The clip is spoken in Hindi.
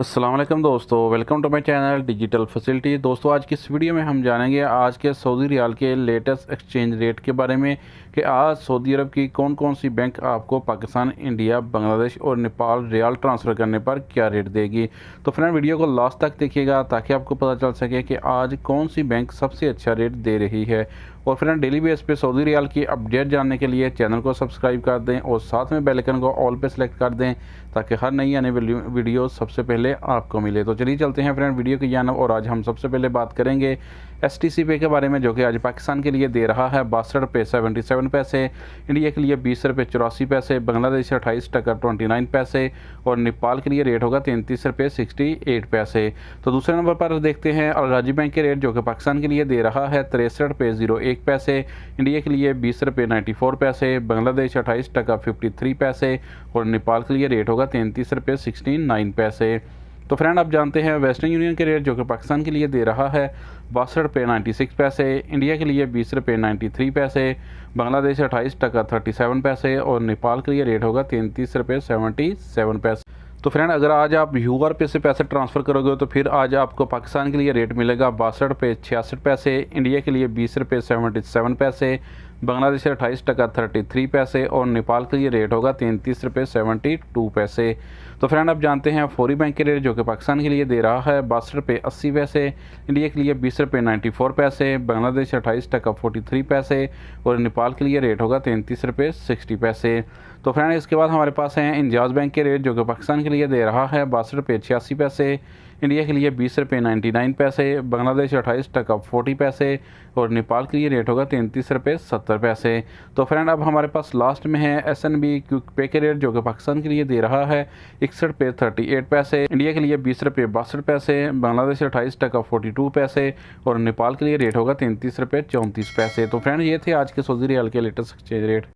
अस्सलाम वालेकुम दोस्तों, welcome to my channel digital facility. दोस्तों, आज की इस वीडियो में हम जानेंगे आज के सऊदी रियाल के लेटेस्ट एक्सचेंज रेट के बारे में कि आज सऊदी अरब की कौन कौन सी बैंक आपको पाकिस्तान, इंडिया, बांग्लादेश और नेपाल रियाल ट्रांसफ़र करने पर क्या रेट देगी। तो फ्रेंड, वीडियो को लास्ट तक देखिएगा ताकि आपको पता चल सके कि आज कौन सी बैंक सबसे अच्छा रेट दे रही है। और फ्रेंड, डेली बेस पे सऊदी रियाल की अपडेट जानने के लिए चैनल को सब्सक्राइब कर दें और साथ में बेल आइकन को ऑल पे सेलेक्ट कर दें ताकि हर नई आने वाली वीडियो सबसे पहले आपको मिले। तो चलिए चलते हैं फ्रेंड वीडियो की जानब। और आज हम सबसे पहले बात करेंगे STC पे के बारे में, जो कि आज पाकिस्तान के लिए दे रहा है 62 रुपये 77 पैसे, इंडिया के लिए 20 रुपये 84 पैसे, बांग्लादेश 28 टका 29 पैसे और नेपाल के लिए रेट होगा 33 रुपये 68 पैसे। तो दूसरे नंबर पर देखते हैं अलराजी बैंक के रेट, जो कि पाकिस्तान के लिए दे रहा है 63 रुपये 01 पैसे, इंडिया के लिए 20 रुपये 94 पैसे, बांग्लादेश 28 टका 53 पैसे और नेपाल के लिए रेट होगा 33 रुपये 69 पैसे। तो फ्रेंड, आप जानते हैं वेस्टर्न यूनियन के रेट, जो कि पाकिस्तान के लिए दे रहा है 62 रुपये 96 पैसे, इंडिया के लिए 20 रुपये 93 पैसे, बांग्लादेश 28 टका 37 पैसे और नेपाल के लिए रेट होगा 33 रुपये 77 पैसे। तो फ्रेंड, अगर आज आप यूआर पे से पैसे ट्रांसफ़र करोगे तो फिर आज आपको पाकिस्तान के लिए रेट मिलेगा 62 रुपये 66 पैसे, इंडिया के लिए 20 रुपये 77 पैसे, बांग्लादेश 28 टका 33 पैसे और नेपाल के लिए रेट होगा 33 रुपये 72 पैसे। तो फ्रेंड, आप जानते हैं फौरी बैंक के रेट, जो कि पाकिस्तान के लिए दे रहा है 62 रुपये 80 पैसे, इंडिया के लिए 20 रुपये 94 पैसे, बांग्लादेश 28 टका 43 पैसे और नेपाल के लिए रेट होगा 33 रुपये 60 पैसे। तो फ्रेंड, इसके बाद हमारे पास हैं इंजाज़ बैंक के रेट, जो कि पाकिस्तान के लिए दे रहा है 62 रुपये 86 पैसे, इंडिया के लिए 20 रुपये 99 पैसे, बांग्लादेश 28 टका 40 पैसे और नेपाल के लिए रेट होगा 33 रुपये 70 पैसे। तो फ्रेंड, अब हमारे पास लास्ट में है SNB क्विक पे के रेट, जो कि पाकिस्तान के लिए दे रहा है 61 रुपये 38 पैसे, इंडिया के लिए 20 रुपये 62 पैसे, बांग्लादेश 28 टका 42 पैसे और नेपाल के लिए रेट होगा 33 रुपये 34 पैसे। तो फ्रेंड, ये थे आज के सऊदी रियाल के लेटेस्ट एक्सचेंज रेट।